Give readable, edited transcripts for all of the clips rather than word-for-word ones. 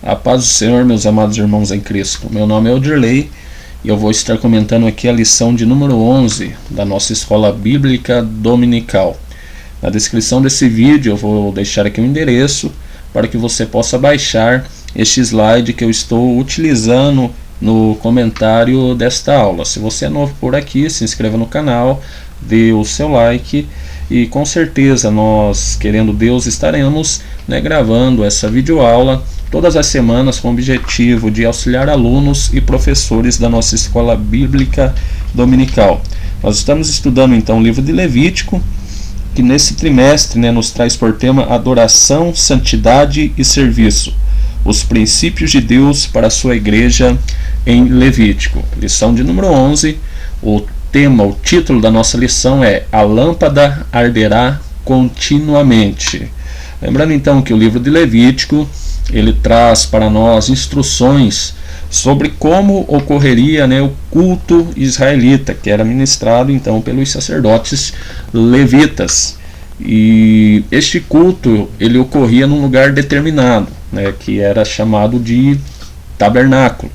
A paz do Senhor, meus amados irmãos em Cristo. Meu nome é Odirley e eu vou estar comentando aqui a lição de número 11 da nossa Escola Bíblica Dominical. Na descrição desse vídeo eu vou deixar aqui um endereço para que você possa baixar este slide que eu estou utilizando no comentário desta aula. Se você é novo por aqui, se inscreva no canal, dê o seu like e com certeza nós, querendo Deus, estaremos gravando essa videoaula todas as semanas com o objetivo de auxiliar alunos e professores da nossa Escola Bíblica Dominical. Nós estamos estudando então o livro de Levítico, que nesse trimestre nos traz por tema adoração, santidade e serviço. Os princípios de Deus para a sua igreja em Levítico. Lição de número 11. O título da nossa lição é A Lâmpada Arderá Continuamente. Lembrando então que o livro de Levítico ele traz para nós instruções sobre como ocorreria o culto israelita, que era ministrado então pelos sacerdotes levitas. E este culto ele ocorria num lugar determinado, que era chamado de tabernáculo.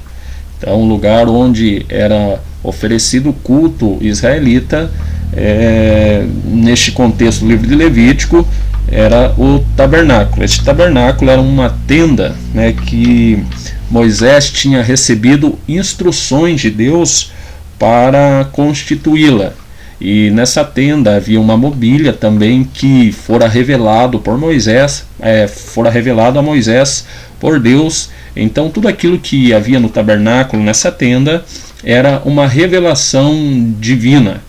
Então, um lugar onde era oferecido o culto israelita, neste contexto do livro de Levítico, era o tabernáculo. Este tabernáculo era uma tenda que Moisés tinha recebido instruções de Deus para constituí-la. E nessa tenda havia uma mobília também que fora revelado por Moisés, fora revelado a Moisés por Deus. Então tudo aquilo que havia no tabernáculo, nessa tenda, era uma revelação divina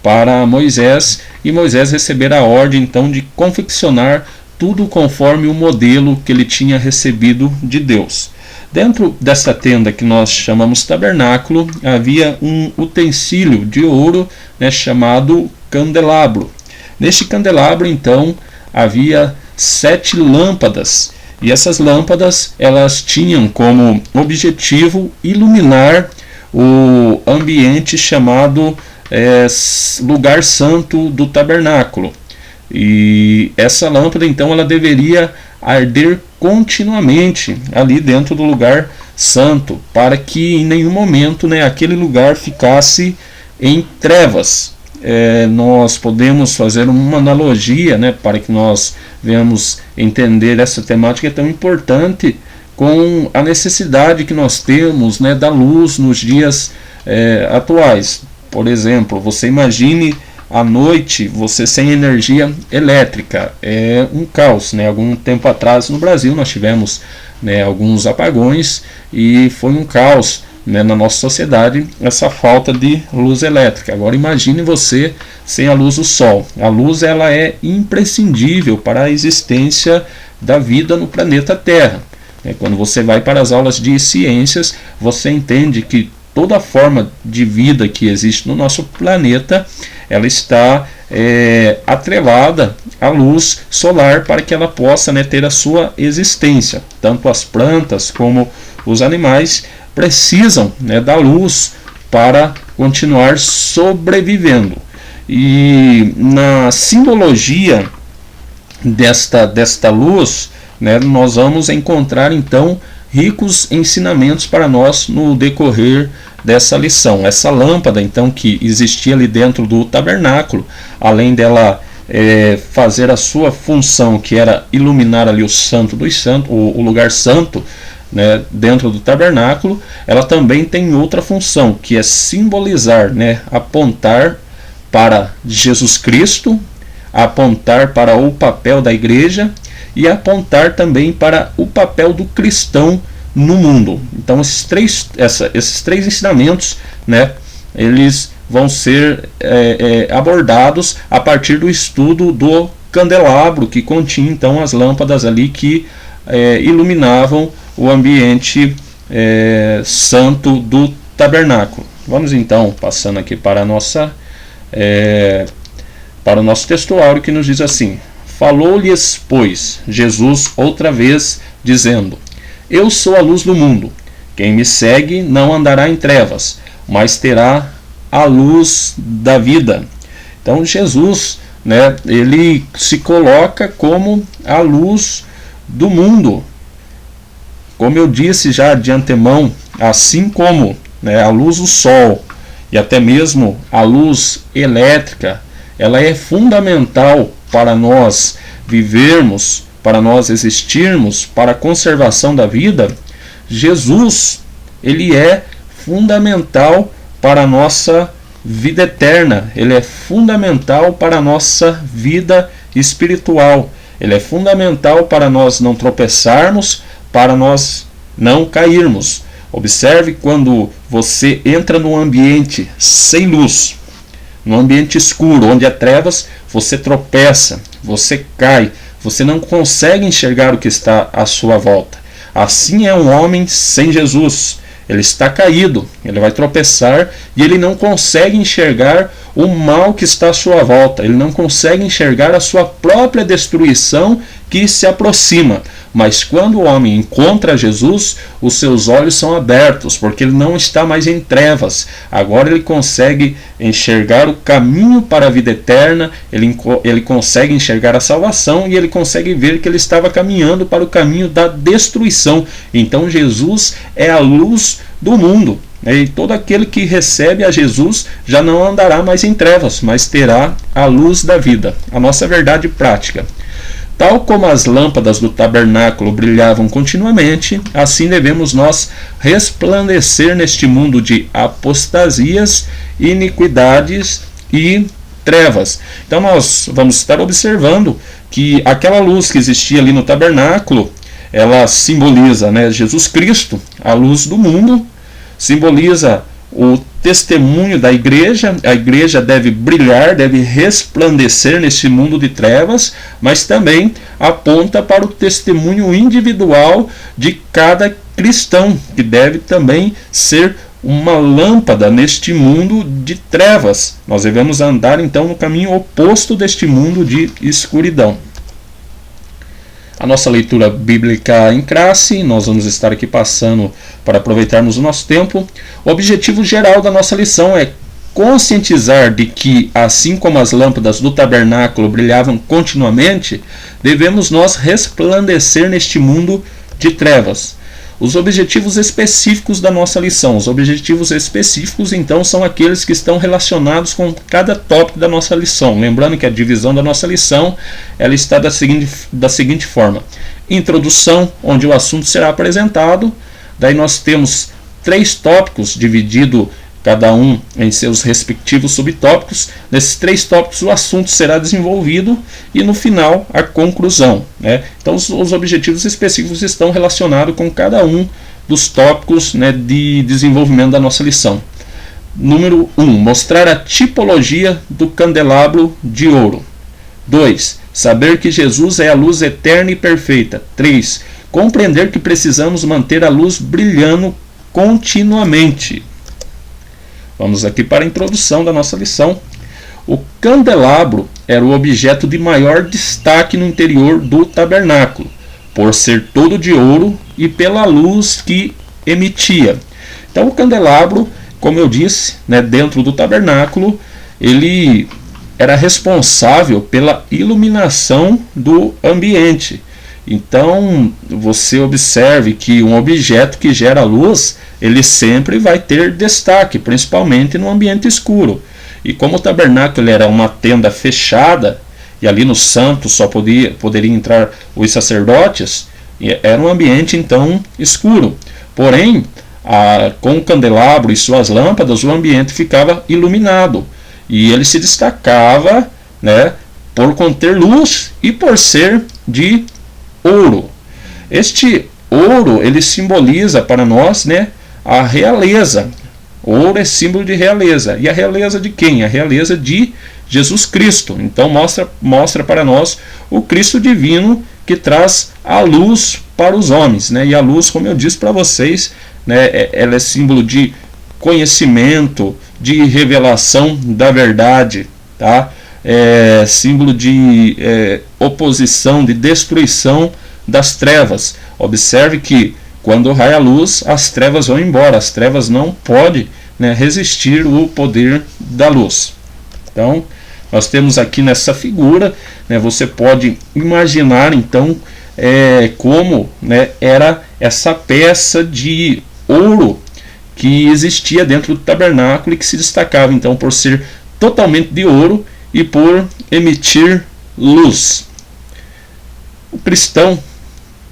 para Moisés, e Moisés recebera a ordem então de confeccionar tudo conforme o modelo que ele tinha recebido de Deus. Dentro dessa tenda que nós chamamos tabernáculo, havia um utensílio de ouro chamado candelabro. Neste candelabro então havia 7 lâmpadas, e essas lâmpadas elas tinham como objetivo iluminar o ambiente chamado lugar santo do tabernáculo. E essa lâmpada então ela deveria arder continuamente ali dentro do lugar santo, para que em nenhum momento aquele lugar ficasse em trevas. Nós podemos fazer uma analogia para que nós venhamos entender essa temática tão importante com a necessidade que nós temos da luz nos dias atuais. Por exemplo, você imagine à noite você sem energia elétrica, é um caos. Algum tempo atrás no Brasil nós tivemos alguns apagões e foi um caos na nossa sociedade essa falta de luz elétrica. Agora imagine você sem a luz do sol. A luz ela é imprescindível para a existência da vida no planeta Terra. Quando você vai para as aulas de ciências, você entende que toda forma de vida que existe no nosso planeta, ela está atrelada à luz solar para que ela possa ter a sua existência. Tanto as plantas como os animais precisam da luz para continuar sobrevivendo. E na simbologia desta luz, nós vamos encontrar então ricos ensinamentos para nós no decorrer dessa lição. Essa lâmpada então que existia ali dentro do tabernáculo, além dela fazer a sua função, que era iluminar ali o santo dos santos, o lugar santo dentro do tabernáculo, ela também tem outra função, que é simbolizar, apontar para Jesus Cristo, apontar para o papel da igreja e apontar também para o papel do cristão no mundo. Então esses três ensinamentos eles vão ser abordados a partir do estudo do candelabro, que continha então as lâmpadas ali que iluminavam o ambiente santo do tabernáculo. Vamos então passando aqui para o nosso textuário, que nos diz assim: Falou-lhes, pois, Jesus outra vez, dizendo: Eu sou a luz do mundo. Quem me segue não andará em trevas, mas terá a luz da vida. Então Jesus, ele se coloca como a luz do mundo. como eu disse já de antemão, assim como, né, a luz do sol e até mesmo a luz elétrica, ela é fundamental para nós vivermos, para nós existirmos, para a conservação da vida. Jesus, ele é fundamental para a nossa vida eterna, ele é fundamental para a nossa vida espiritual, ele é fundamental para nós não tropeçarmos, para nós não cairmos. Observe quando você entra num ambiente sem luz, num ambiente escuro, onde há trevas, você tropeça, você cai, você não consegue enxergar o que está à sua volta. Assim é um homem sem Jesus. Ele está caído, ele vai tropeçar e ele não consegue enxergar o mal que está à sua volta. Ele não consegue enxergar a sua própria destruição que se aproxima. Mas quando o homem encontra Jesus, os seus olhos são abertos, porque ele não está mais em trevas. Agora ele consegue enxergar o caminho para a vida eterna, ele consegue enxergar a salvação e ele consegue ver que ele estava caminhando para o caminho da destruição. Então Jesus é a luz do mundo. E todo aquele que recebe a Jesus já não andará mais em trevas, mas terá a luz da vida, a nossa verdade prática. Tal como as lâmpadas do tabernáculo brilhavam continuamente, assim devemos nós resplandecer neste mundo de apostasias, iniquidades e trevas. Então nós vamos estar observando que aquela luz que existia ali no tabernáculo, ela simboliza, né, Jesus Cristo, a luz do mundo, simboliza o testemunho da igreja. A igreja deve brilhar, deve resplandecer neste mundo de trevas, mas também aponta para o testemunho individual de cada cristão, que deve também ser uma lâmpada neste mundo de trevas. Nós devemos andar então no caminho oposto deste mundo de escuridão. A nossa leitura bíblica em classe, nós vamos estar aqui passando para aproveitarmos o nosso tempo. O objetivo geral da nossa lição é conscientizar de que, assim como as lâmpadas do tabernáculo brilhavam continuamente, devemos nós resplandecer neste mundo de trevas. Os objetivos específicos da nossa lição. Os objetivos específicos, então, são aqueles que estão relacionados com cada tópico da nossa lição. Lembrando que a divisão da nossa lição ela está da seguinte forma. Introdução, onde o assunto será apresentado. Daí nós temos 3 tópicos, dividido cada um em seus respectivos subtópicos. Nesses 3 tópicos o assunto será desenvolvido e no final a conclusão, né? Então os objetivos específicos estão relacionados com cada um dos tópicos, né, de desenvolvimento da nossa lição. Número 1. Mostrar a tipologia do candelabro de ouro. 2. Saber que Jesus é a luz eterna e perfeita. 3. Compreender que precisamos manter a luz brilhando continuamente. Vamos aqui para a introdução da nossa lição. O candelabro era o objeto de maior destaque no interior do tabernáculo, por ser todo de ouro e pela luz que emitia. Então o candelabro, como eu disse, né, dentro do tabernáculo, ele era responsável pela iluminação do ambiente. Então você observe que um objeto que gera luz, ele sempre vai ter destaque, principalmente no ambiente escuro. E como o tabernáculo era uma tenda fechada, e ali no santo só poderia entrar os sacerdotes, era um ambiente então escuro. Porém, com o candelabro e suas lâmpadas, o ambiente ficava iluminado. E ele se destacava, né, por conter luz e por ser de ouro. Este ouro, ele simboliza para nós, né, a realeza. Ouro é símbolo de realeza. E a realeza de quem? A realeza de Jesus Cristo. Então mostra para nós o Cristo divino que traz a luz para os homens, né? E a luz, como eu disse para vocês, né, ela é símbolo de conhecimento, de revelação da verdade, tá? É símbolo de oposição, de destruição das trevas. Observe que quando raia a luz, as trevas vão embora. As trevas não podem, né, resistir o poder da luz. Então, nós temos aqui nessa figura, né, você pode imaginar, então, como, né, era essa peça de ouro que existia dentro do tabernáculo e que se destacava então por ser totalmente de ouro e por emitir luz. O cristão,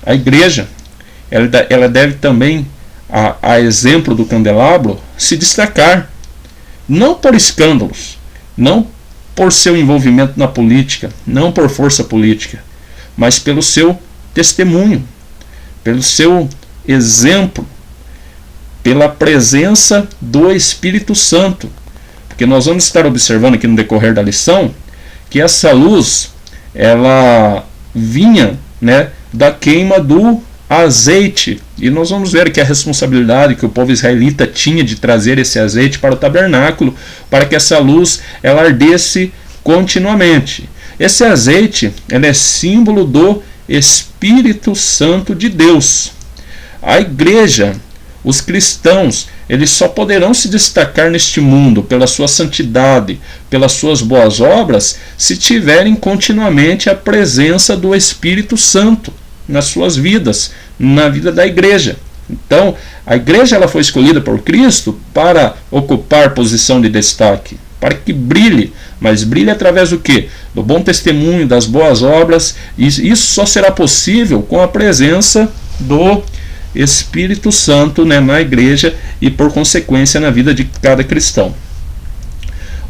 a igreja, ela deve também, a exemplo do candelabro, se destacar, não por escândalos, não por seu envolvimento na política, não por força política, mas pelo seu testemunho, pelo seu exemplo, pela presença do Espírito Santo. Porque nós vamos estar observando aqui no decorrer da lição que essa luz, ela vinha, né, da queima do azeite. E nós vamos ver que a responsabilidade que o povo israelita tinha de trazer esse azeite para o tabernáculo, para que essa luz ela ardesse continuamente. Esse azeite, ele é símbolo do Espírito Santo de Deus. A igreja, os cristãos, eles só poderão se destacar neste mundo pela sua santidade, pelas suas boas obras, se tiverem continuamente a presença do Espírito Santo nas suas vidas, na vida da igreja. Então, a igreja ela foi escolhida por Cristo para ocupar posição de destaque, para que brilhe, mas brilhe através do quê? Do bom testemunho, das boas obras, e isso só será possível com a presença do Espírito Santo, né, na igreja e por consequência na vida de cada cristão.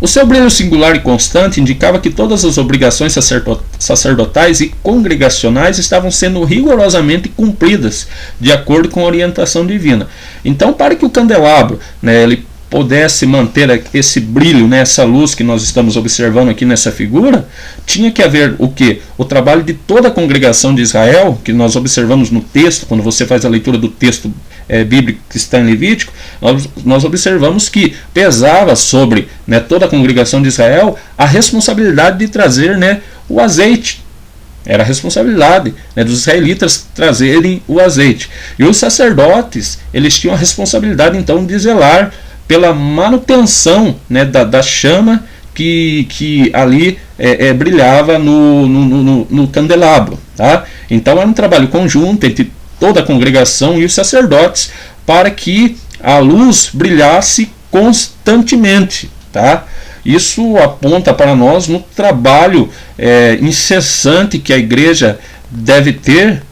O seu brilho singular e constante indicava que todas as obrigações sacerdotais e congregacionais estavam sendo rigorosamente cumpridas de acordo com a orientação divina. Então, para que o candelabro, né, ele pudesse manter esse brilho, né, essa luz que nós estamos observando aqui nessa figura, tinha que haver o quê? O trabalho de toda a congregação de Israel, que nós observamos no texto, quando você faz a leitura do texto bíblico que está em Levítico, nós observamos que pesava sobre, né, toda a congregação de Israel a responsabilidade de trazer, né, o azeite. Era a responsabilidade, né, dos israelitas trazerem o azeite. E os sacerdotes, eles tinham a responsabilidade então de zelar pela manutenção, né, da chama que ali brilhava no candelabro. Tá? Então era um trabalho conjunto entre toda a congregação e os sacerdotes para que a luz brilhasse constantemente. Tá? Isso aponta para nós no trabalho incessante que a igreja deve ter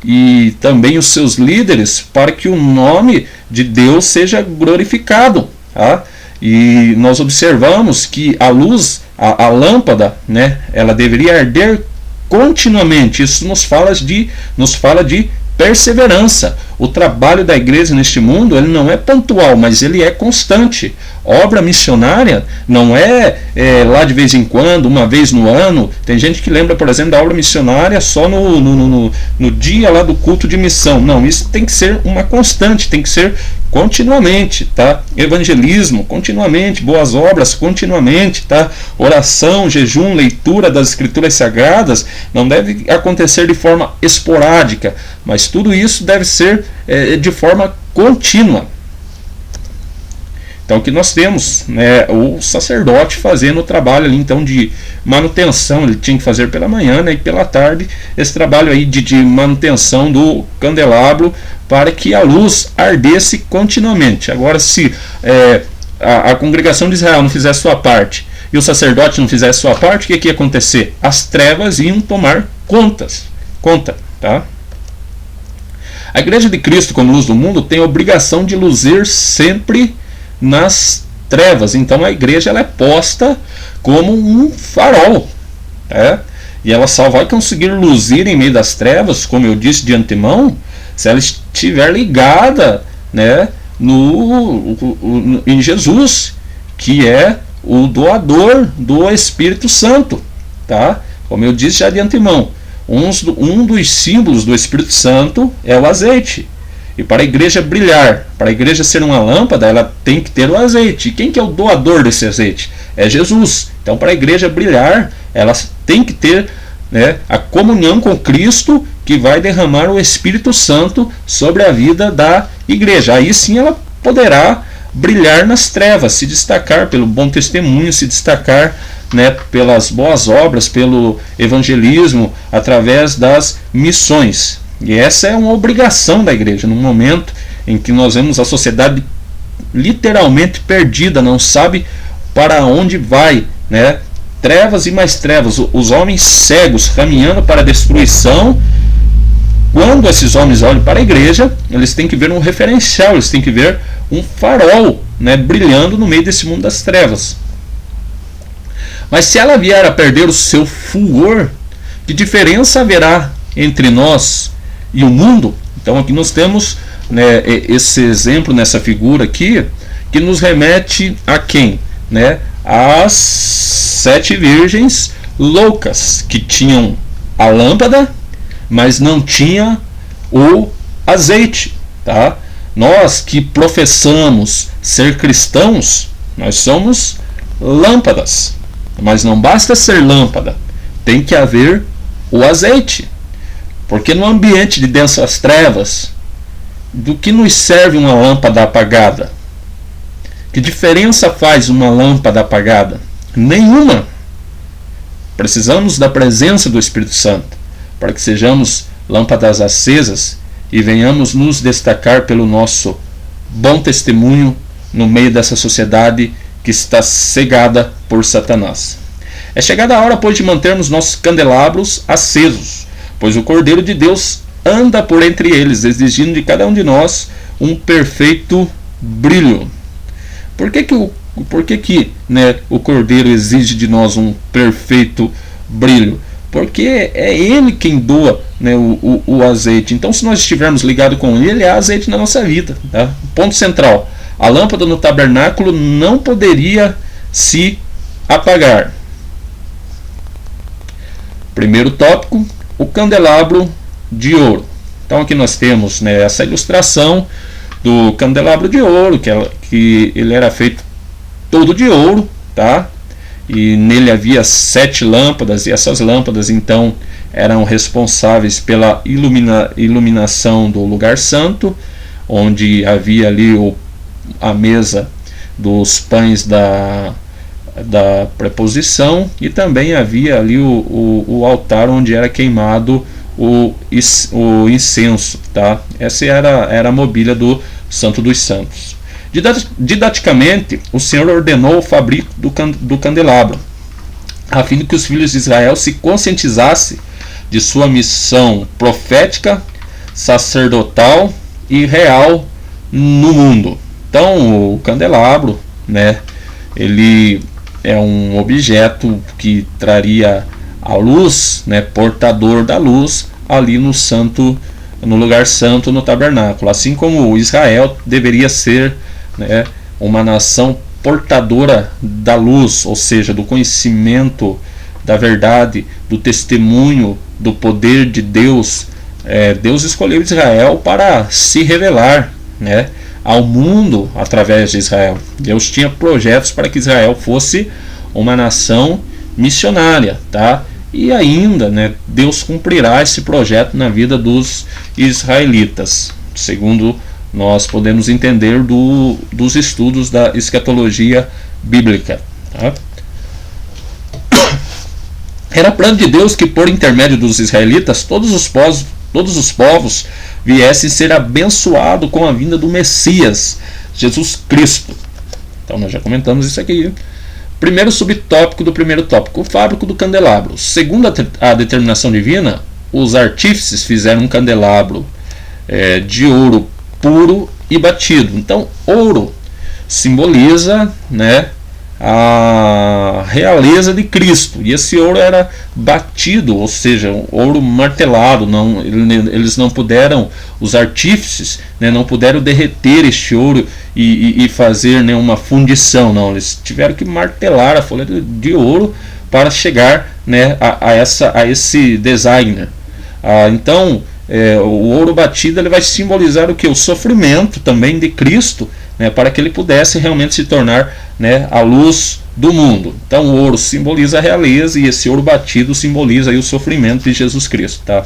e também os seus líderes para que o nome de Deus seja glorificado. Tá? E nós observamos que a luz, a lâmpada, né, ela deveria arder continuamente. Isso nos fala de perseverança. O trabalho da igreja neste mundo ele não é pontual, mas ele é constante. Obra missionária não é lá de vez em quando, uma vez no ano. Tem gente que lembra, por exemplo, da obra missionária só no dia lá do culto de missão. Não, isso tem que ser uma constante, tem que ser continuamente, tá? Evangelismo continuamente, boas obras continuamente, tá? Oração, jejum, leitura das escrituras sagradas não deve acontecer de forma esporádica, mas tudo isso deve ser de forma contínua. Então, que nós temos, né, o sacerdote fazendo o trabalho ali, então, de manutenção. Ele tinha que fazer pela manhã, né, e pela tarde esse trabalho aí de manutenção do candelabro para que a luz ardesse continuamente. Agora, se a congregação de Israel não fizesse sua parte e o sacerdote não fizesse sua parte, o que ia acontecer? As trevas iam tomar conta. Tá? A Igreja de Cristo, como luz do mundo, tem a obrigação de luzir sempre nas trevas. Então a igreja ela é posta como um farol, e ela só vai conseguir luzir em meio das trevas, como eu disse de antemão, se ela estiver ligada, né, em Jesus, que é o doador do Espírito Santo. Tá? Como eu disse já de antemão, um dos símbolos do Espírito Santo é o azeite. E para a igreja brilhar, para a igreja ser uma lâmpada, ela tem que ter o azeite. E quem que é o doador desse azeite? É Jesus. Então, para a igreja brilhar, ela tem que ter, né, a comunhão com Cristo, que vai derramar o Espírito Santo sobre a vida da igreja. Aí sim ela poderá brilhar nas trevas, se destacar pelo bom testemunho, se destacar né, pelas boas obras, pelo evangelismo, através das missões. E essa é uma obrigação da igreja, no momento em que nós vemos a sociedade literalmente perdida, não sabe para onde vai, né? Trevas e mais trevas, os homens cegos caminhando para a destruição. Quando esses homens olham para a igreja, eles têm que ver um referencial, eles têm que ver um farol, né, brilhando no meio desse mundo das trevas. Mas se ela vier a perder o seu fulgor, que diferença haverá entre nós e o mundo? Então aqui nós temos, né, esse exemplo nessa figura aqui, que nos remete a quem? Né? As 7 virgens loucas, que tinham a lâmpada, mas não tinha o azeite, tá? Nós que professamos ser cristãos, nós somos lâmpadas, mas não basta ser lâmpada, tem que haver o azeite, porque no ambiente de densas trevas, do que nos serve uma lâmpada apagada? Que diferença faz uma lâmpada apagada? Nenhuma. Precisamos da presença do Espírito Santo para que sejamos lâmpadas acesas e venhamos nos destacar pelo nosso bom testemunho no meio dessa sociedade que está cegada por Satanás. É chegada a hora, pois, de mantermos nossos candelabros acesos, pois o Cordeiro de Deus anda por entre eles, exigindo de cada um de nós um perfeito brilho. Por que né, o Cordeiro exige de nós um perfeito brilho? Porque é Ele quem doa, né, o azeite. Então, se nós estivermos ligados com Ele, há azeite na nossa vida. Tá? Ponto central. A lâmpada no tabernáculo não poderia se apagar. Primeiro tópico, o candelabro de ouro. Então aqui nós temos, né, essa ilustração do candelabro de ouro, que ele era feito todo de ouro, tá? E nele havia 7 lâmpadas, e essas lâmpadas então eram responsáveis pela iluminação do lugar santo, onde havia ali a mesa dos pães da preposição, e também havia ali o altar onde era queimado o incenso, tá? Essa era a mobília do Santo dos Santos. Didaticamente, o Senhor ordenou o fabrico do candelabro, a fim de que os filhos de Israel se conscientizassem de sua missão profética, sacerdotal e real no mundo. Então, o candelabro, né, ele é um objeto que traria a luz, né, portador da luz ali no lugar santo, no tabernáculo. Assim como Israel deveria ser, né, uma nação portadora da luz, ou seja, do conhecimento da verdade, do testemunho do poder de Deus. Deus escolheu Israel para se revelar, né, ao mundo através de Israel. Deus tinha projetos para que Israel fosse uma nação missionária, tá? E ainda, né, Deus cumprirá esse projeto na vida dos israelitas, segundo nós podemos entender dos estudos da escatologia bíblica, tá? Era plano de Deus que, por intermédio dos israelitas, todos os povos viessem ser abençoados com a vinda do Messias, Jesus Cristo. Então nós já comentamos isso aqui. Primeiro subtópico do primeiro tópico, o fabrico do candelabro. Segundo a determinação divina, os artífices fizeram um candelabro de ouro puro e batido. Então, ouro simboliza, né, a realeza de Cristo, e esse ouro era batido, ou seja, ouro martelado. Eles não puderam, os artífices, né, não puderam derreter este ouro e fazer, né, uma fundição, não, eles tiveram que martelar a folha de ouro para chegar, né, a esse designer. Então, o ouro batido ele vai simbolizar o que? O sofrimento também de Cristo, né, para que ele pudesse realmente se tornar, né, a luz do mundo. Então o ouro simboliza a realeza e esse ouro batido simboliza aí o sofrimento de Jesus Cristo, tá?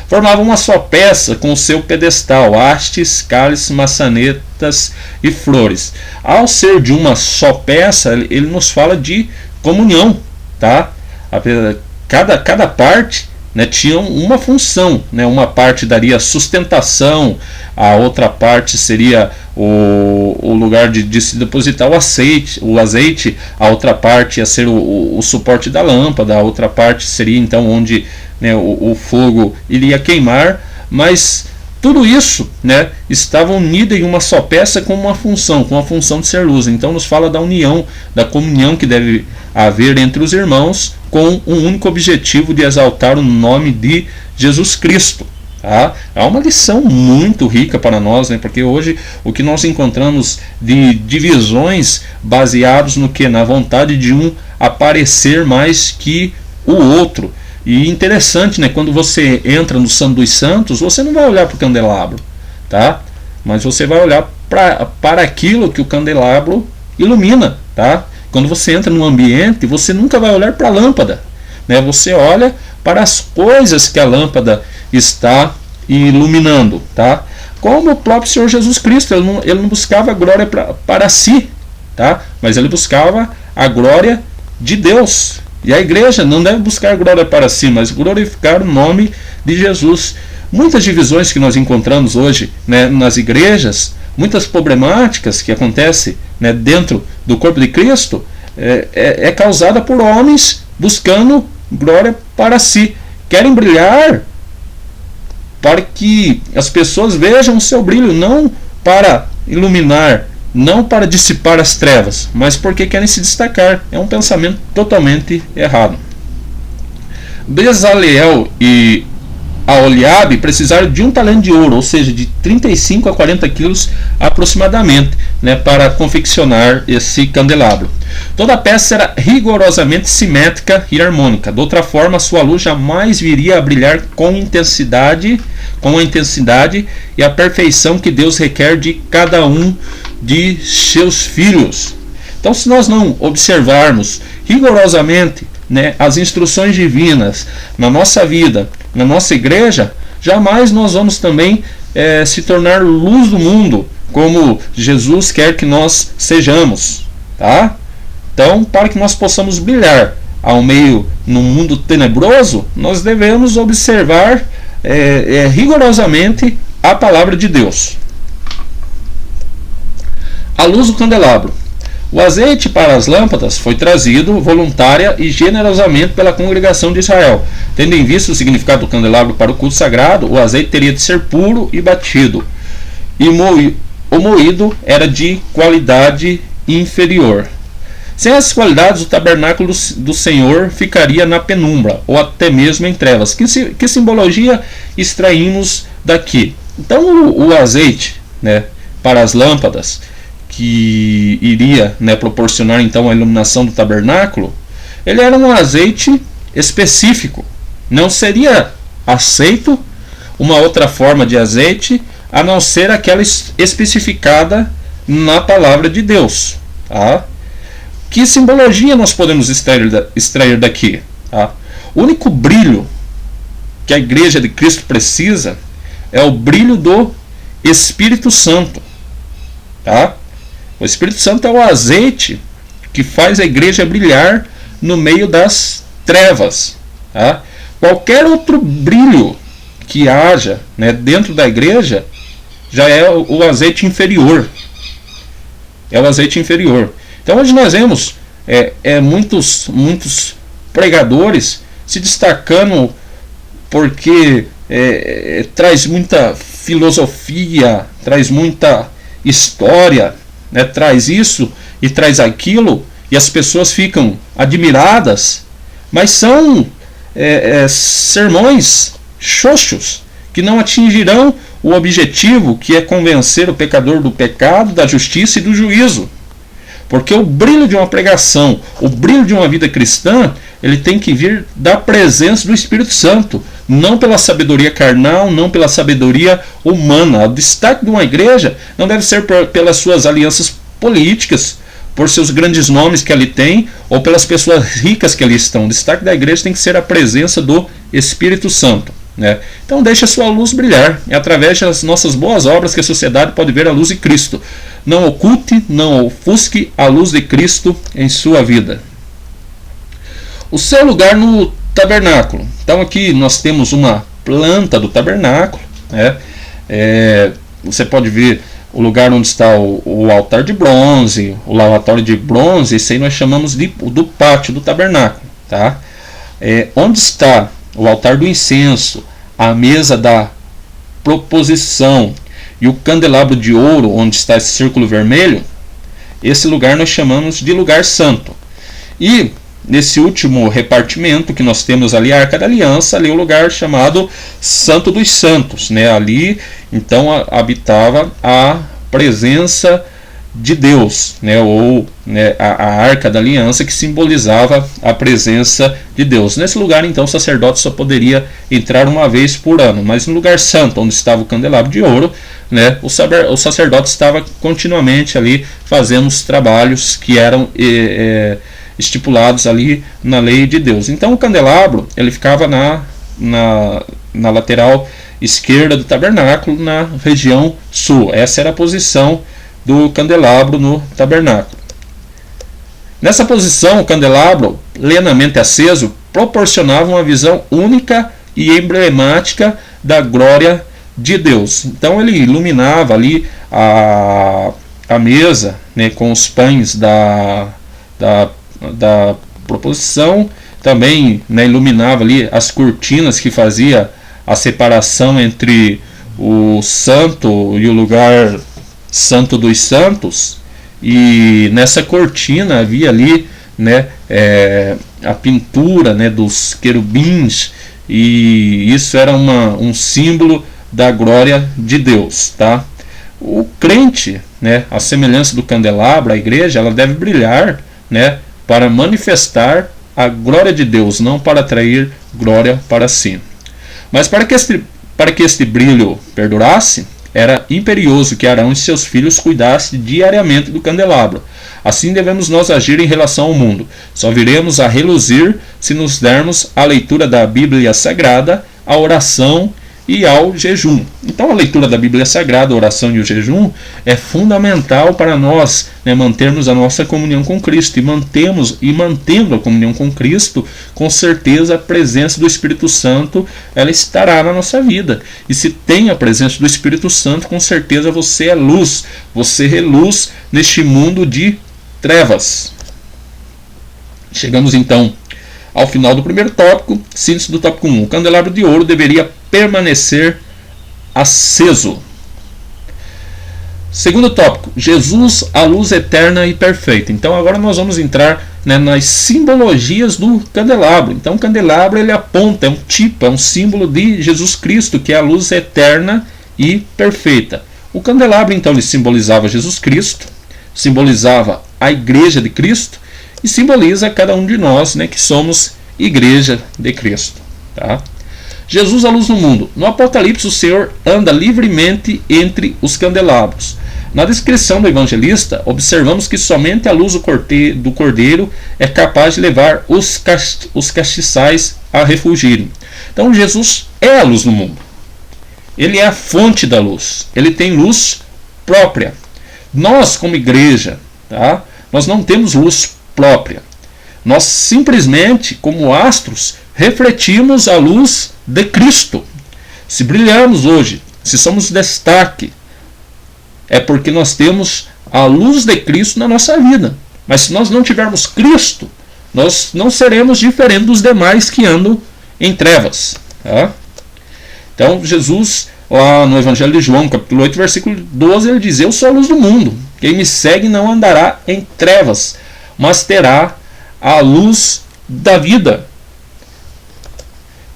Formava uma só peça com o seu pedestal, hastes, cálices, maçanetas e flores. Ao ser de uma só peça, ele nos fala de comunhão, tá? Cada parte, né, tinha uma função, né? Uma parte daria sustentação, a outra parte seria o lugar de se depositar o azeite, a outra parte ia ser o suporte da lâmpada, a outra parte seria então onde, né, o fogo iria queimar, mas tudo isso, né, estava unido em uma só peça com a função de ser luz. Então nos fala da união, da comunhão que deve haver entre os irmãos, com um único objetivo de exaltar o nome de Jesus Cristo. Tá? É uma lição muito rica para nós, né? Porque hoje o que nós encontramos de divisões baseados no que? Na vontade de um aparecer mais que o outro. E interessante, né? Quando você entra no Santo dos Santos, você não vai olhar para o candelabro, tá? Mas você vai olhar para aquilo que o candelabro ilumina, tá? Quando você entra num ambiente, você nunca vai olhar para a lâmpada, né? Você olha para as coisas que a lâmpada está iluminando, tá? Como o próprio Senhor Jesus Cristo, ele não buscava a glória para si, tá? Mas ele buscava a glória de Deus. E a igreja não deve buscar glória para si, mas glorificar o nome de Jesus. Muitas divisões que nós encontramos hoje, né, nas igrejas, muitas problemáticas que acontecem, né, dentro do corpo de Cristo, é causada por homens buscando glória para si. Querem brilhar para que as pessoas vejam o seu brilho, não para iluminar, não para dissipar as trevas, mas porque querem se destacar. É um pensamento totalmente errado. Bezaleel e Aholiabe precisaram de um talento de ouro, ou seja, de 35 a 40 quilos aproximadamente, né, para confeccionar esse candelabro. Toda a peça era rigorosamente simétrica e harmônica. De outra forma, sua luz jamais viria a brilhar com a intensidade e a perfeição que Deus requer de cada um de seus filhos. Então, se nós não observarmos rigorosamente, né, as instruções divinas na nossa vida, na nossa igreja, jamais nós vamos também se tornar luz do mundo, como Jesus quer que nós sejamos, tá? Então, para que nós possamos brilhar ao meio no mundo tenebroso, nós devemos observar rigorosamente a palavra de Deus. A luz do candelabro. O azeite para as lâmpadas foi trazido voluntária e generosamente pela congregação de Israel. Tendo em vista o significado do candelabro para o culto sagrado, o azeite teria de ser puro e batido, e o moído era de qualidade inferior. Sem essas qualidades, o tabernáculo do Senhor ficaria na penumbra, ou até mesmo em trevas. Que simbologia extraímos daqui? Então, o azeite, né, para as lâmpadas, que iria, né, proporcionar então a iluminação do tabernáculo, ele era um azeite específico. Não seria aceito uma outra forma de azeite a não ser aquela especificada na palavra de Deus, tá? Que simbologia nós podemos extrair daqui? Tá? O único brilho que a igreja de Cristo precisa é o brilho do Espírito Santo, tá? O Espírito Santo é o azeite que faz a igreja brilhar no meio das trevas, tá? Qualquer outro brilho que haja, né, dentro da igreja já é o azeite inferior. É o azeite inferior. Então hoje nós vemos muitos pregadores se destacando porque traz muita filosofia, traz muita história, né, traz isso e traz aquilo, e as pessoas ficam admiradas, mas são sermões xoxos que não atingirão o objetivo, que é convencer o pecador do pecado, da justiça e do juízo. Porque o brilho de uma pregação, o brilho de uma vida cristã, ele tem que vir da presença do Espírito Santo, não pela sabedoria carnal, não pela sabedoria humana. O destaque de uma igreja não deve ser pelas suas alianças políticas, por seus grandes nomes que ali tem, ou pelas pessoas ricas que ali estão. O destaque da igreja tem que ser a presença do Espírito Santo, né? Então deixe a sua luz brilhar. É através das nossas boas obras que a sociedade pode ver a luz de Cristo. Não oculte, não ofusque a luz de Cristo em sua vida. O seu lugar no tabernáculo. Então aqui nós temos uma planta do tabernáculo, né? Você pode ver o lugar onde está o altar de bronze, o lavatório de bronze. Isso aí nós chamamos do pátio do tabernáculo, tá? Onde está o altar do incenso, a mesa da proposição e o candelabro de ouro, onde está esse círculo vermelho, esse lugar nós chamamos de lugar santo. E nesse último repartimento que nós temos ali, a Arca da Aliança, ali o lugar chamado Santo dos Santos, né? Ali então habitava a presença de Deus, né? Ou né, a Arca da Aliança, que simbolizava a presença de Deus. Nesse lugar então o sacerdote só poderia entrar uma vez por ano, mas no lugar santo, onde estava o candelabro de ouro, né, o sacerdote estava continuamente ali fazendo os trabalhos que eram estipulados ali na lei de Deus. Então o candelabro ele ficava na lateral esquerda do tabernáculo, na região sul. Essa era a posição do candelabro no tabernáculo. Nessa posição, o candelabro plenamente aceso proporcionava uma visão única e emblemática da glória de Deus. Então ele iluminava ali a mesa, né, com os pães da proposição, também, né, iluminava ali as cortinas que fazia a separação entre o santo e o lugar santo dos santos, e nessa cortina havia ali, né, a pintura, né, dos querubins, e isso era um símbolo da glória de Deus, tá? O crente, né, a semelhança do candelabro, a igreja, ela deve brilhar, né, para manifestar a glória de Deus, não para atrair glória para si. Mas para que este brilho perdurasse, era imperioso que Arão e seus filhos cuidassem diariamente do candelabro. Assim devemos nós agir em relação ao mundo. Só viremos a reluzir se nos dermos a leitura da Bíblia Sagrada, a oração e ao jejum. Então a leitura da Bíblia Sagrada, a oração e o jejum é fundamental para nós, né, mantermos a nossa comunhão com Cristo, e mantendo a comunhão com Cristo, com certeza a presença do Espírito Santo ela estará na nossa vida. E se tem a presença do Espírito Santo, com certeza você é luz, você reluz neste mundo de trevas. Chegamos então ao final do primeiro tópico, síntese do tópico 1. O candelabro de ouro deveria permanecer aceso. Segundo tópico, Jesus, a luz eterna e perfeita. Então agora nós vamos entrar, né, nas simbologias do candelabro. Então o candelabro ele aponta, é um tipo, é um símbolo de Jesus Cristo, que é a luz eterna e perfeita. O candelabro então ele simbolizava Jesus Cristo, simbolizava a igreja de Cristo e simboliza cada um de nós, né, que somos igreja de Cristo, tá? Jesus, a luz do mundo. No Apocalipse, o Senhor anda livremente entre os candelabros. Na descrição do evangelista, observamos que somente a luz do Cordeiro é capaz de levar os castiçais a refugirem. Então, Jesus é a luz do mundo. Ele é a fonte da luz. Ele tem luz própria. Nós, como igreja, tá? Nós não temos luz própria. Nós simplesmente, como astros, refletimos a luz de Cristo. Se brilhamos hoje, se somos destaque, é porque nós temos a luz de Cristo na nossa vida. Mas se nós não tivermos Cristo, nós não seremos diferentes dos demais que andam em trevas, tá? Então Jesus, lá no Evangelho de João, capítulo 8, versículo 12, ele diz: eu sou a luz do mundo, quem me segue não andará em trevas, mas terá a luz da vida.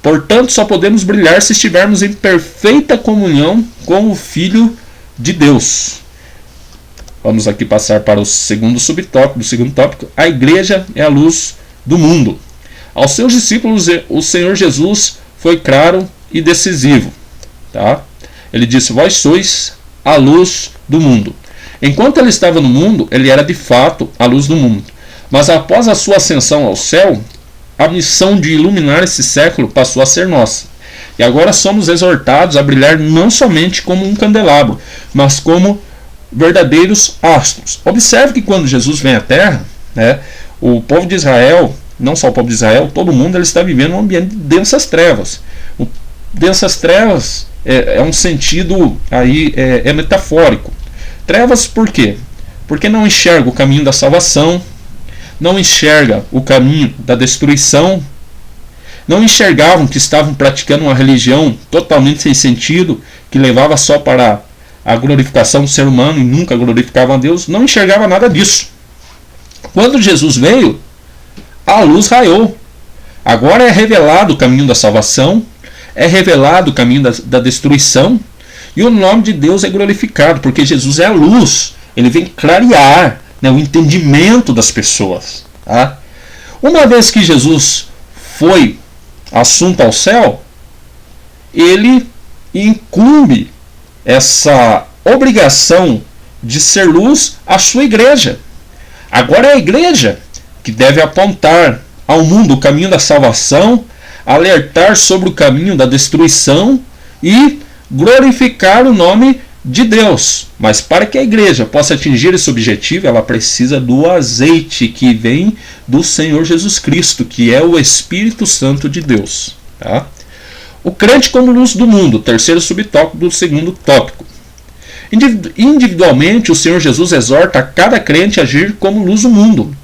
Portanto, só podemos brilhar se estivermos em perfeita comunhão com o Filho de Deus. Vamos aqui passar para o segundo subtópico. Do segundo tópico, a igreja é a luz do mundo. Aos seus discípulos, o Senhor Jesus foi claro e decisivo, tá? Ele disse: vós sois a luz do mundo. Enquanto ele estava no mundo, ele era de fato a luz do mundo. Mas após a sua ascensão ao céu, a missão de iluminar esse século passou a ser nossa. E agora somos exortados a brilhar não somente como um candelabro, mas como verdadeiros astros. Observe que quando Jesus vem à Terra, né, o povo de Israel não só o povo de Israel, todo mundo, ele está vivendo um ambiente de densas trevas. Densas trevas é um sentido aí metafórico. Trevas por quê? Porque não enxerga o caminho da salvação, não enxerga o caminho da destruição, não enxergavam que estavam praticando uma religião totalmente sem sentido, que levava só para a glorificação do ser humano e nunca glorificava a Deus, não enxergava nada disso. Quando Jesus veio, a luz raiou. Agora é revelado o caminho da salvação, é revelado o caminho da destruição, e o nome de Deus é glorificado, porque Jesus é a luz. Ele vem clarear, né, o entendimento das pessoas. Tá? Uma vez que Jesus foi assunto ao céu, ele incumbe essa obrigação de ser luz à sua igreja. Agora é a igreja que deve apontar ao mundo o caminho da salvação, alertar sobre o caminho da destruição e glorificar o nome de Deus. Mas para que a igreja possa atingir esse objetivo, ela precisa do azeite que vem do Senhor Jesus Cristo, que é o Espírito Santo de Deus. Tá? O crente como luz do mundo, terceiro subtópico do segundo tópico. Individualmente, o Senhor Jesus exorta a cada crente a agir como luz do mundo.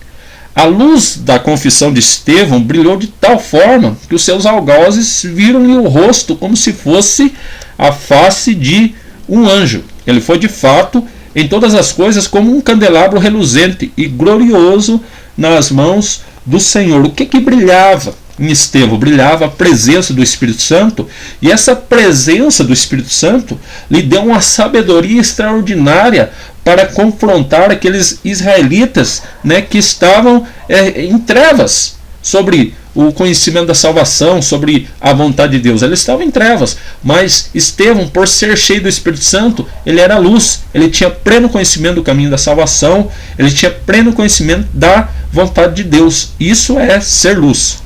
A luz da confissão de Estevão brilhou de tal forma que os seus algozes viram-lhe o rosto como se fosse a face de um anjo. Ele foi de fato em todas as coisas como um candelabro reluzente e glorioso nas mãos do Senhor. O que brilhava em Estevão? Brilhava a presença do Espírito Santo, e essa presença do Espírito Santo lhe deu uma sabedoria extraordinária para confrontar aqueles israelitas, né, que estavam em trevas sobre o conhecimento da salvação, sobre a vontade de Deus. Eles estavam em trevas, mas Estevão, por ser cheio do Espírito Santo, ele era luz, ele tinha pleno conhecimento do caminho da salvação, ele tinha pleno conhecimento da vontade de Deus. Isso é ser luz.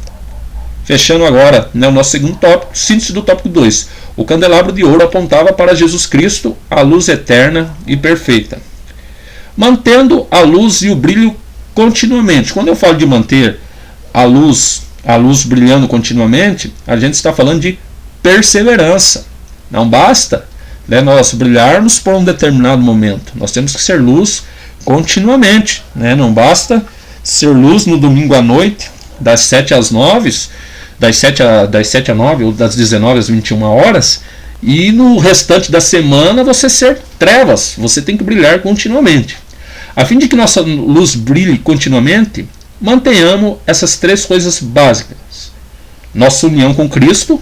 Fechando agora, né, o nosso segundo tópico, síntese do tópico 2. O candelabro de ouro apontava para Jesus Cristo, a luz eterna e perfeita. Mantendo a luz e o brilho continuamente. Quando eu falo de manter a luz brilhando continuamente, a gente está falando de perseverança. Não basta, né, nós brilharmos por um determinado momento. Nós temos que ser luz continuamente. Né? Não basta ser luz no domingo à noite, das 7 às 9, das 7 a 9 ou das 19 às 21 horas, e no restante da semana você ser trevas. Você tem que brilhar continuamente. A fim de que nossa luz brilhe continuamente, mantenhamos essas três coisas básicas: nossa união com Cristo,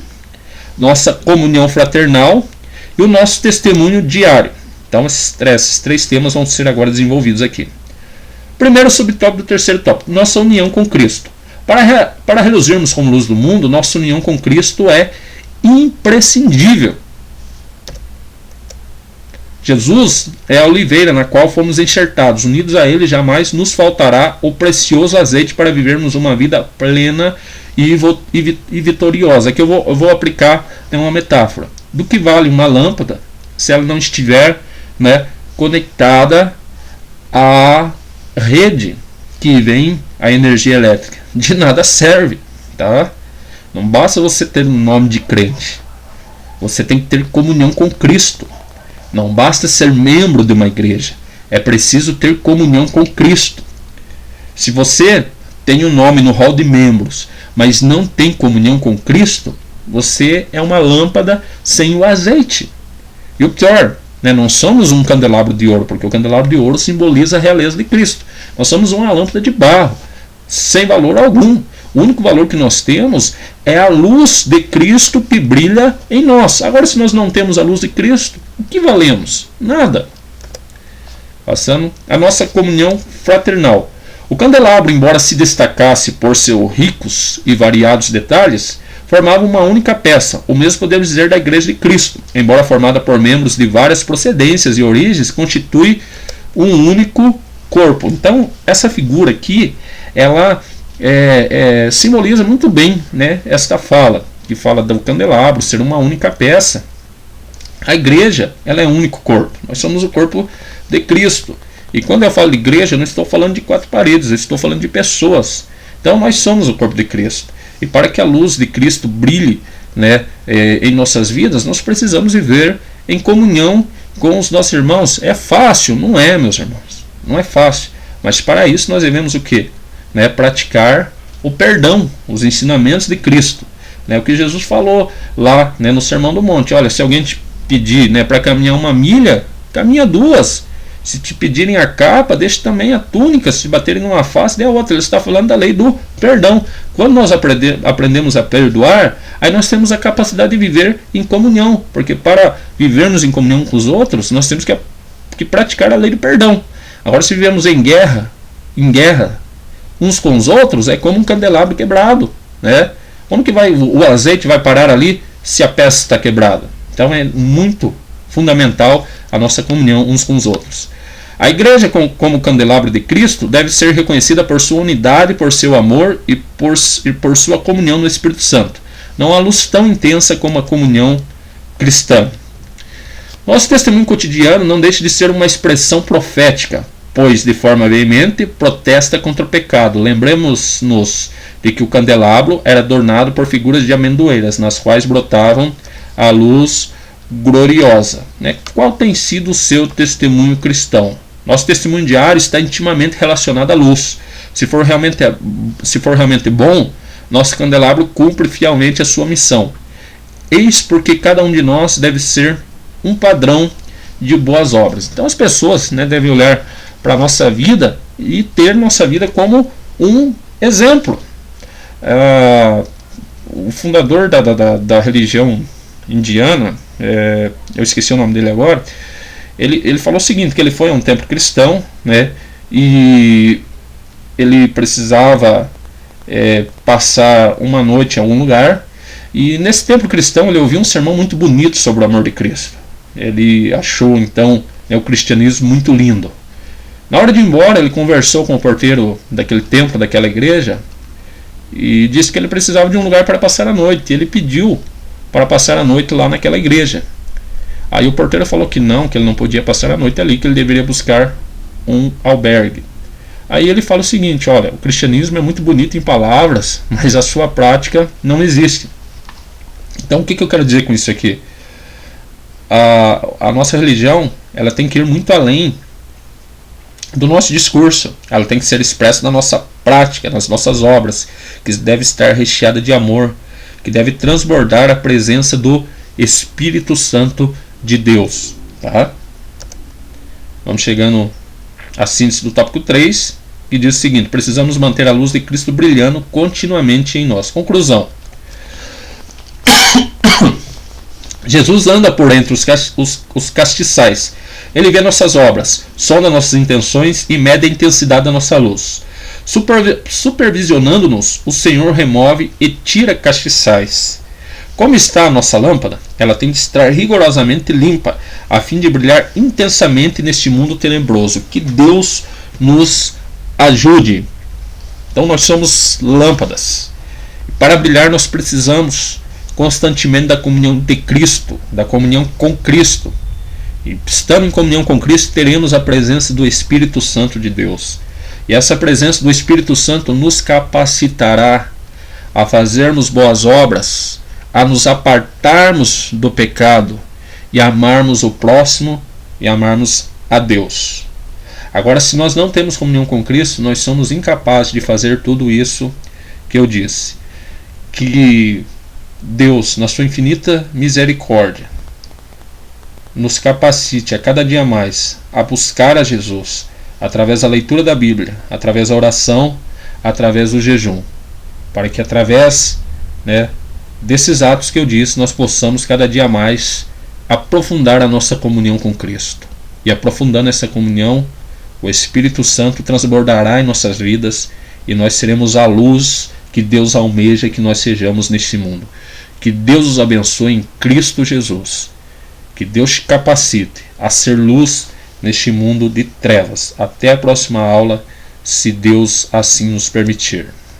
nossa comunhão fraternal e o nosso testemunho diário. Então esses três temas vão ser agora desenvolvidos aqui. Primeiro subtópico do terceiro tópico: nossa união com Cristo. Para reluzirmos como luz do mundo, nossa união com Cristo é imprescindível. Jesus é a oliveira na qual fomos enxertados. Unidos a Ele, jamais nos faltará o precioso azeite para vivermos uma vida plena e vitoriosa. Aqui eu vou aplicar uma metáfora. Do que vale uma lâmpada se ela não estiver, né, conectada à rede que vem a energia elétrica? De nada serve. Tá? Não basta você ter um nome de crente. Você tem que ter comunhão com Cristo. Não basta ser membro de uma igreja, é preciso ter comunhão com Cristo. Se você tem um nome no hall de membros, mas não tem comunhão com Cristo, você é uma lâmpada sem o azeite. E o pior, né, não somos um candelabro de ouro, porque o candelabro de ouro simboliza a realeza de Cristo. Nós somos uma lâmpada de barro, sem valor algum. O único valor que nós temos é a luz de Cristo que brilha em nós. Agora, se nós não temos a luz de Cristo, o que valemos? Nada. Passando a nossa comunhão fraternal. O candelabro, embora se destacasse por seus ricos e variados detalhes, formava uma única peça. O mesmo podemos dizer da Igreja de Cristo. Embora formada por membros de várias procedências e origens, constitui um único corpo. Então, essa figura aqui, ela simboliza muito bem, né, esta fala, que fala do candelabro ser uma única peça. A igreja, ela é um único corpo. Nós somos o corpo de Cristo. E quando eu falo de igreja, eu não estou falando de quatro paredes, eu estou falando de pessoas. Então nós somos o corpo de Cristo. E para que a luz de Cristo brilhe, né, em nossas vidas, nós precisamos viver em comunhão com os nossos irmãos. É fácil? Não é, meus irmãos. Não é fácil. Mas para isso nós devemos o quê? Né, praticar o perdão, os ensinamentos de Cristo. Né, o que Jesus falou lá, né, no Sermão do Monte. Olha, se alguém te pedir, né, para caminhar 1 milha, caminha 2. Se te pedirem a capa, deixe também a túnica. Se baterem numa face, dê a outra. Ele está falando da lei do perdão. Quando nós aprendemos a perdoar, aí nós temos a capacidade de viver em comunhão. Porque para vivermos em comunhão com os outros, nós temos que praticar a lei do perdão. Agora, se vivemos em guerra uns com os outros, é como um candelabro quebrado, né? Como que o azeite vai parar ali se a peça está quebrada? Então é muito fundamental a nossa comunhão uns com os outros. A igreja, como candelabro de Cristo, deve ser reconhecida por sua unidade, por seu amor e por sua comunhão no Espírito Santo. Não há luz tão intensa como a comunhão cristã. Nosso testemunho cotidiano não deixa de ser uma expressão profética, pois de forma veemente protesta contra o pecado. Lembremos-nos de que o candelabro era adornado por figuras de amendoeiras, nas quais brotavam a luz gloriosa. Né? Qual tem sido o seu testemunho cristão? Nosso testemunho diário está intimamente relacionado à luz. Se for realmente bom, nosso candelabro cumpre fielmente a sua missão. Eis porque cada um de nós deve ser um padrão de boas obras. Então as pessoas, né, devem olhar para a nossa vida e ter nossa vida como um exemplo. O fundador da religião indiana, eu esqueci o nome dele agora, ele falou o seguinte, que ele foi a um templo cristão, né, e ele precisava passar uma noite em algum lugar, e nesse templo cristão ele ouviu um sermão muito bonito sobre o amor de Cristo. Ele achou então o cristianismo muito lindo. Na hora de ir embora, ele conversou com o porteiro daquele templo, daquela igreja, e disse que ele precisava de um lugar para passar a noite. Ele pediu para passar a noite lá naquela igreja. Aí o porteiro falou que ele não podia passar a noite ali, que ele deveria buscar um albergue. Aí ele fala o seguinte: olha, o cristianismo é muito bonito em palavras, mas a sua prática não existe. Então o que eu quero dizer com isso aqui? A nossa religião, ela tem que ir muito além do nosso discurso. Ela tem que ser expressa na nossa prática, nas nossas obras, que deve estar recheada de amor, que deve transbordar a presença do Espírito Santo de Deus. Tá? Vamos chegando à síntese do tópico 3, que diz o seguinte: precisamos manter a luz de Cristo brilhando continuamente em nós. Conclusão: Jesus anda por entre os castiçais. Ele vê nossas obras, sonda nossas intenções e mede a intensidade da nossa luz. Supervisionando-nos, o Senhor remove e tira castiçais. Como está a nossa lâmpada? Ela tem de estar rigorosamente limpa, a fim de brilhar intensamente neste mundo tenebroso. Que Deus nos ajude. Então nós somos lâmpadas. Para brilhar nós precisamos constantemente da comunhão de Cristo, da comunhão com Cristo. E estando em comunhão com Cristo, teremos a presença do Espírito Santo de Deus. E essa presença do Espírito Santo nos capacitará a fazermos boas obras, a nos apartarmos do pecado e amarmos o próximo e amarmos a Deus. Agora, se nós não temos comunhão com Cristo, nós somos incapazes de fazer tudo isso que eu disse. Que Deus, na sua infinita misericórdia, nos capacite a cada dia mais a buscar a Jesus, através da leitura da Bíblia, através da oração, através do jejum, para que através desses atos que eu disse, nós possamos cada dia mais aprofundar a nossa comunhão com Cristo. E aprofundando essa comunhão, o Espírito Santo transbordará em nossas vidas e nós seremos a luz que Deus almeja que nós sejamos neste mundo. Que Deus os abençoe em Cristo Jesus. Que Deus te capacite a ser luz neste mundo de trevas. Até a próxima aula, se Deus assim nos permitir.